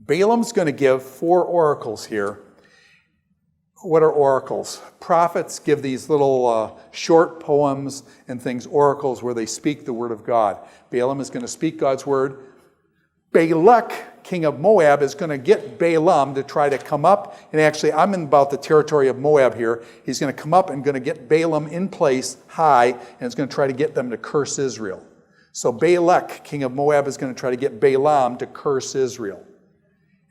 Balaam's going to give 4 oracles here. What are oracles? Prophets give these little short poems and things, oracles, where they speak the word of God. Balaam is going to speak God's word. Balak, king of Moab, is going to get Balaam to try to come up. And actually, I'm in about the territory of Moab here. He's going to come up and going to get Balaam in place high, and is going to try to get them to curse Israel. So Balak, king of Moab, is going to try to get Balaam to curse Israel.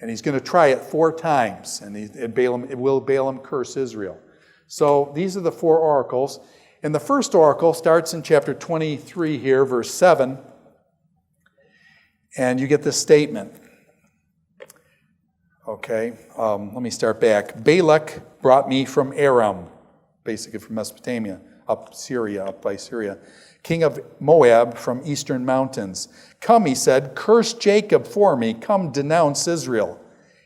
And he's going to try it 4 times. And Balaam curse Israel? So these are the 4 oracles. And the first oracle starts in chapter 23 here, verse 7. And you get this statement. Okay, let me start back. Balak brought me from Aram, basically from Mesopotamia, up by Syria. King of Moab from eastern mountains. Come, he said, curse Jacob for me. Come, denounce Israel.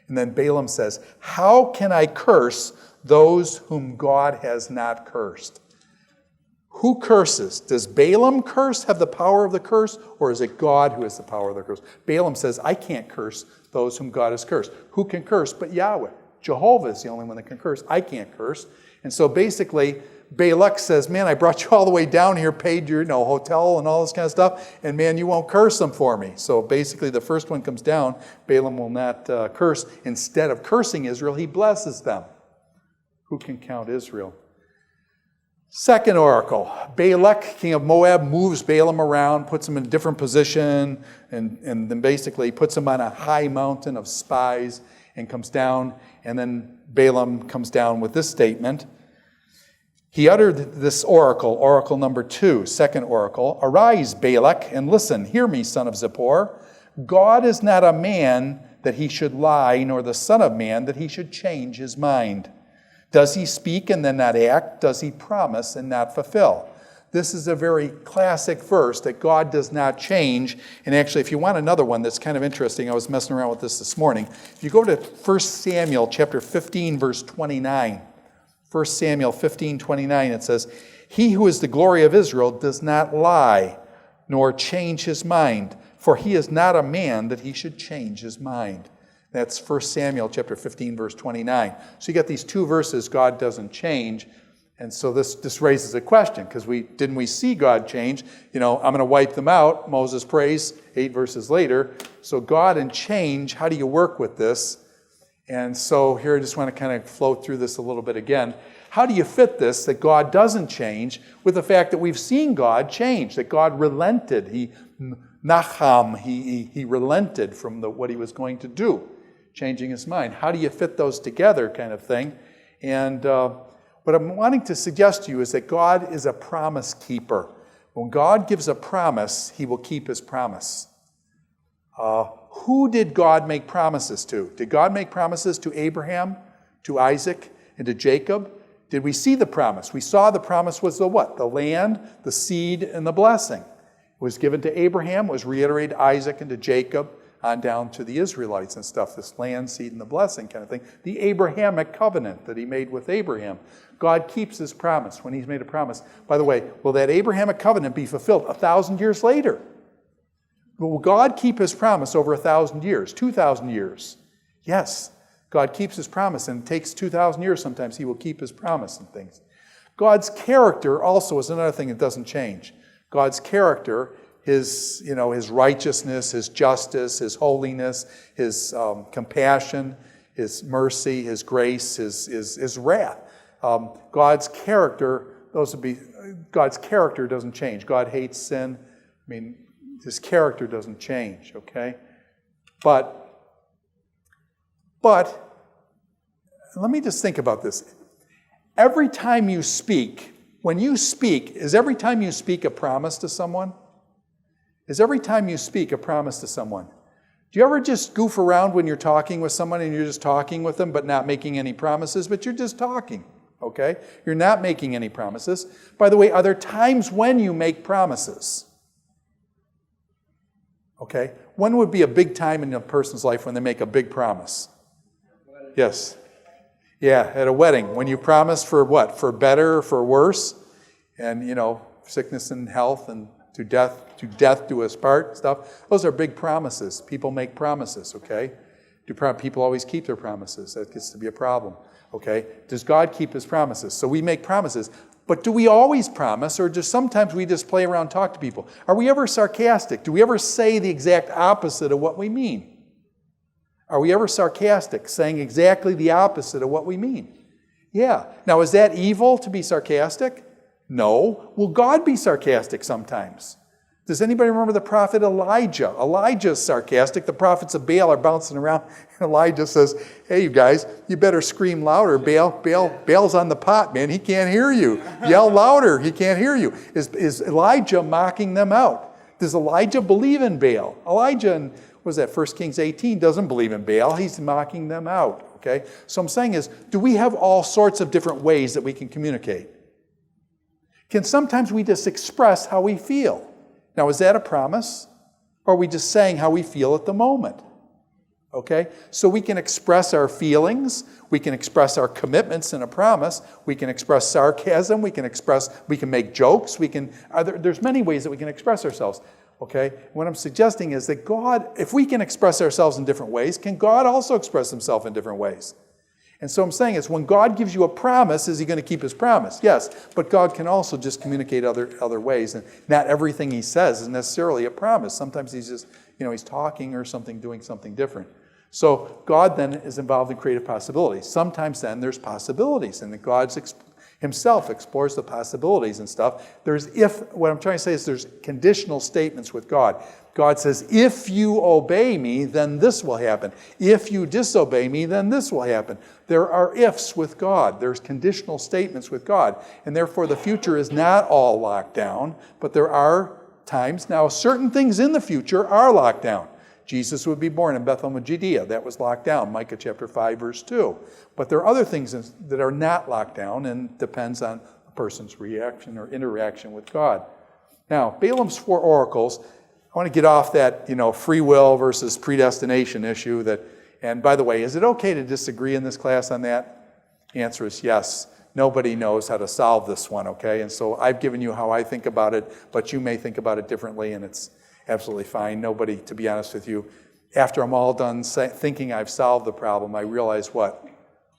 And then Balaam says, how can I curse those whom God has not cursed? Who curses? Does Balaam have the power of the curse, or is it God who has the power of the curse? Balaam says, I can't curse those whom God has cursed. Who can curse but Yahweh? Jehovah is the only one that can curse. I can't curse. And so basically, Balak says, man, I brought you all the way down here, paid your hotel and all this kind of stuff, and man, you won't curse them for me. So basically, the first one comes down. Balaam will not curse. Instead of cursing Israel, he blesses them. Who can count Israel? Second oracle, Balak, king of Moab, moves Balaam around, puts him in a different position, and then basically puts him on a high mountain of spies and comes down. And then Balaam comes down with this statement. He uttered this oracle number 2, second oracle. Arise, Balak, and listen. Hear me, son of Zippor. God is not a man that he should lie, nor the son of man that he should change his mind. Does he speak and then not act? Does he promise and not fulfill? This is a very classic verse that God does not change. And actually, if you want another one that's kind of interesting, I was messing around with this morning. If you go to 1 Samuel chapter 15, verse 29, 1 Samuel 15, 29, it says, he who is the glory of Israel does not lie, nor change his mind, for he is not a man that he should change his mind. That's 1 Samuel chapter 15, verse 29. So you got these 2 verses, God doesn't change. And so this raises a question, because didn't we see God change? I'm going to wipe them out. Moses prays 8 verses later. So God and change, how do you work with this? And so here I just want to kind of float through this a little bit again. How do you fit this, that God doesn't change, with the fact that we've seen God change, that God relented. He relented from what he was going to do, changing his mind. How do you fit those together, kind of thing? And what I'm wanting to suggest to you is that God is a promise keeper. When God gives a promise, he will keep his promise. Who did God make promises to? Did God make promises to Abraham, to Isaac, and to Jacob? Did we see the promise? We saw the promise was the what? The land, the seed, and the blessing. It was given to Abraham, was reiterated to Isaac and to Jacob, on down to the Israelites and stuff, this land, seed, and the blessing kind of thing. The Abrahamic covenant that he made with Abraham. God keeps his promise when he's made a promise. By the way, will that Abrahamic covenant be fulfilled 1,000 years later? Will God keep his promise over 1,000 years, 2,000 years? Yes, God keeps his promise, and it takes 2,000 years sometimes. He will keep his promise and things. God's character also is another thing that doesn't change. God's character, his righteousness, his justice, his holiness, his compassion, his mercy, his grace, his wrath. God's character doesn't change. God hates sin. His character doesn't change, okay? But let me just think about this. Every time you speak, when you speak, is every time you speak a promise to someone? Is every time you speak a promise to someone? Do you ever just goof around when you're talking with someone and you're just talking with them but not making any promises, but you're just talking, okay? You're not making any promises. By the way, are there times when you make promises? Okay? When would be a big time in a person's life when they make a big promise? Yes. Yeah, at a wedding. When you promise for what? For better or for worse? And, sickness and health and to death do us part stuff. Those are big promises. People make promises, okay? Do people always keep their promises? That gets to be a problem. Okay? Does God keep his promises? So we make promises. But do we always promise, or just sometimes we just play around, talk to people? Are we ever sarcastic? Do we ever say the exact opposite of what we mean? Are we ever sarcastic, saying exactly the opposite of what we mean? Yeah. Now, is that evil to be sarcastic? No. Will God be sarcastic sometimes? Does anybody remember the prophet Elijah? Elijah is sarcastic. The prophets of Baal are bouncing around. And Elijah says, hey, you guys, you better scream louder. Baal's on the pot, man. He can't hear you. Yell louder. He can't hear you. Is Elijah mocking them out? Does Elijah believe in Baal? Elijah in, 1 Kings 18, doesn't believe in Baal. He's mocking them out. Okay? So I'm saying is, do we have all sorts of different ways that we can communicate? Can sometimes we just express how we feel? Now, is that a promise? Or are we just saying how we feel at the moment? Okay? So we can express our feelings. We can express our commitments in a promise. We can express sarcasm. We can make jokes. There's many ways that we can express ourselves. Okay? What I'm suggesting is that God, if we can express ourselves in different ways, can God also express himself in different ways? And so I'm saying is when God gives you a promise, is he going to keep his promise? Yes, but God can also just communicate other ways. And not everything he says is necessarily a promise. Sometimes he's just, he's talking or something, doing something different. So God then is involved in creative possibilities. Sometimes then there's possibilities, and God himself explores the possibilities and stuff. What I'm trying to say is there's conditional statements with God. God says, if you obey me, then this will happen. If you disobey me, then this will happen. There are ifs with God. There's conditional statements with God. And therefore, the future is not all locked down, but there are times. Now, certain things in the future are locked down. Jesus would be born in Bethlehem of Judea. That was locked down, Micah chapter 5, verse 2. But there are other things that are not locked down and depends on a person's reaction or interaction with God. Now, Balaam's 4 oracles, I want to get off that, free will versus predestination issue. And by the way, is it okay to disagree in this class on that? The answer is yes. Nobody knows how to solve this one, okay? And so I've given you how I think about it, but you may think about it differently, and it's absolutely fine. Nobody, to be honest with you, after I'm all done thinking I've solved the problem, I realize what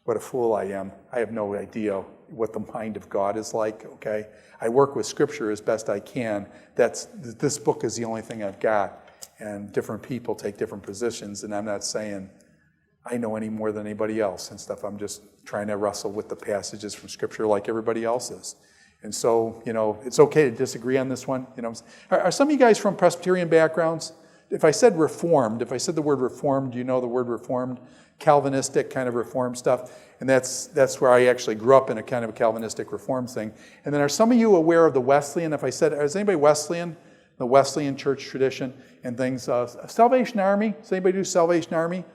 a fool I am. I have no idea what the mind of God is like, okay? I work with Scripture as best I can. This book is the only thing I've got, and different people take different positions, and I'm not saying I know any more than anybody else and stuff. I'm just trying to wrestle with the passages from Scripture like everybody else is. And so, it's okay to disagree on this one. Are some of you guys from Presbyterian backgrounds? If I said Reformed, if I said the word Reformed, do you know the word Reformed? Calvinistic kind of Reformed stuff. And that's where I actually grew up in a kind of a Calvinistic Reformed thing. And then are some of you aware of the Wesleyan? If I said, is anybody Wesleyan? The Wesleyan church tradition and things. Salvation Army. Does anybody do Salvation Army?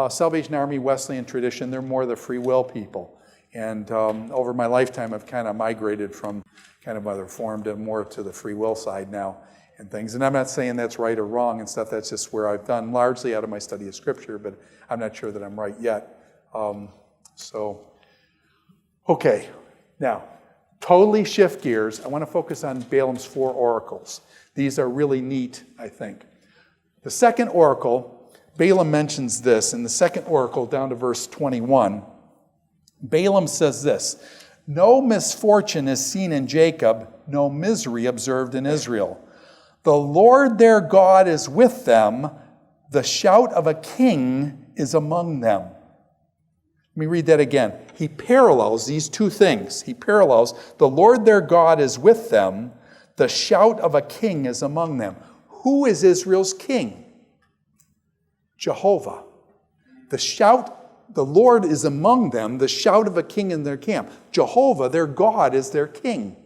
Salvation Army, Wesleyan tradition. They're more the free will people. And over my lifetime, I've kind of migrated from kind of a Reformed and more to the free will side now and things. And I'm not saying that's right or wrong and stuff. That's just where I've done largely out of my study of Scripture, but I'm not sure that I'm right yet. Okay. Now, totally shift gears. I want to focus on Balaam's 4 oracles. These are really neat, I think. The second oracle, Balaam mentions this in the second oracle down to verse 21. Balaam says this, no misfortune is seen in Jacob, no misery observed in Israel. The Lord their God is with them, the shout of a king is among them. Let me read that again. He parallels these two things. He parallels, the Lord their God is with them, the shout of a king is among them. Who is Israel's king? Jehovah. The Lord is among them, the shout of a king in their camp. Jehovah, their God, is their king.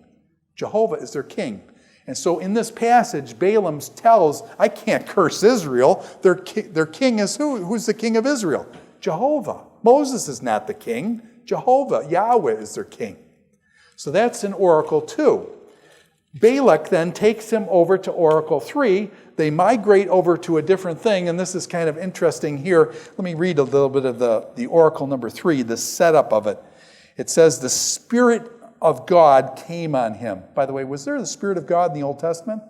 Jehovah is their king. And so in this passage, Balaam tells, I can't curse Israel. Their king is who? Who's the king of Israel? Jehovah. Moses is not the king. Jehovah, Yahweh, is their king. So that's in Oracle 2. Balak then takes him over to Oracle 3. They migrate over to a different thing, and this is kind of interesting here. Let me read a little bit of the Oracle number 3, the setup of it. It says, the Spirit of God came on him. By the way, was there the Spirit of God in the Old Testament?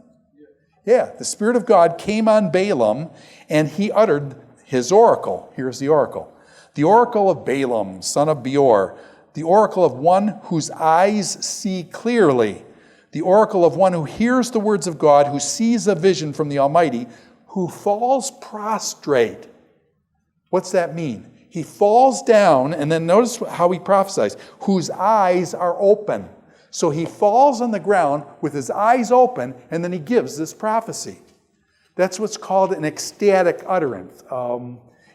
Yeah, the Spirit of God came on Balaam, and he uttered his oracle. Here's the oracle. The oracle of Balaam, son of Beor. The oracle of one whose eyes see clearly. The oracle of one who hears the words of God, who sees a vision from the Almighty, who falls prostrate. What's that mean? He falls down, and then notice how he prophesies, whose eyes are open. So he falls on the ground with his eyes open, and then he gives this prophecy. That's what's called an ecstatic utterance.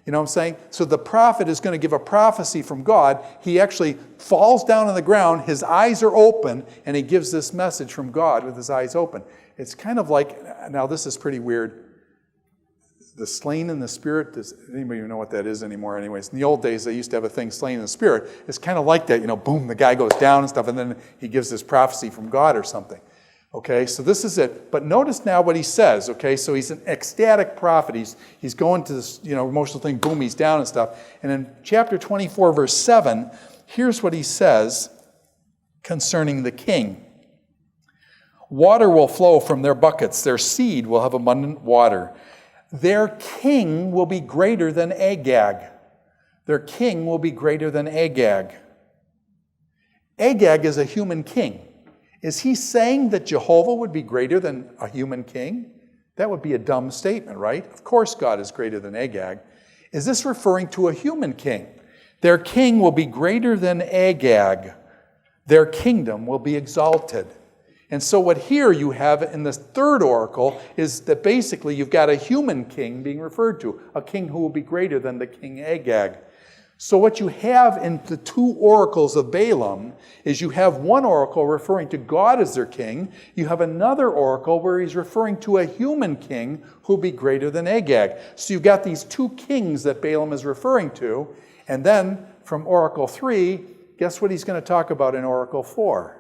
You know what I'm saying? So the prophet is going to give a prophecy from God. He actually falls down on the ground, his eyes are open, and he gives this message from God with his eyes open. It's kind of like, now this is pretty weird, the slain in the spirit. Does anybody even know what that is anymore anyways? In the old days, they used to have a thing, slain in the spirit. It's kind of like that, boom, the guy goes down and stuff, and then he gives this prophecy from God or something. Okay, so this is it. But notice now what he says, okay? So he's an ecstatic prophet. He's going to this, emotional thing, boom, he's down and stuff. And in chapter 24, verse 7, here's what he says concerning the king. Water will flow from their buckets. Their seed will have abundant water. Their king will be greater than Agag. Their king will be greater than Agag. Agag is a human king. Is he saying that Jehovah would be greater than a human king? That would be a dumb statement, right? Of course God is greater than Agag. Is this referring to a human king? Their king will be greater than Agag. Their kingdom will be exalted. And so what here you have in this third oracle is that basically you've got a human king being referred to, a king who will be greater than the king Agag. So what you have in the two oracles of Balaam is you have one oracle referring to God as their king. You have another oracle where he's referring to a human king who will be greater than Agag. So you've got these two kings that Balaam is referring to. And then from oracle 3, guess what he's going to talk about in oracle 4?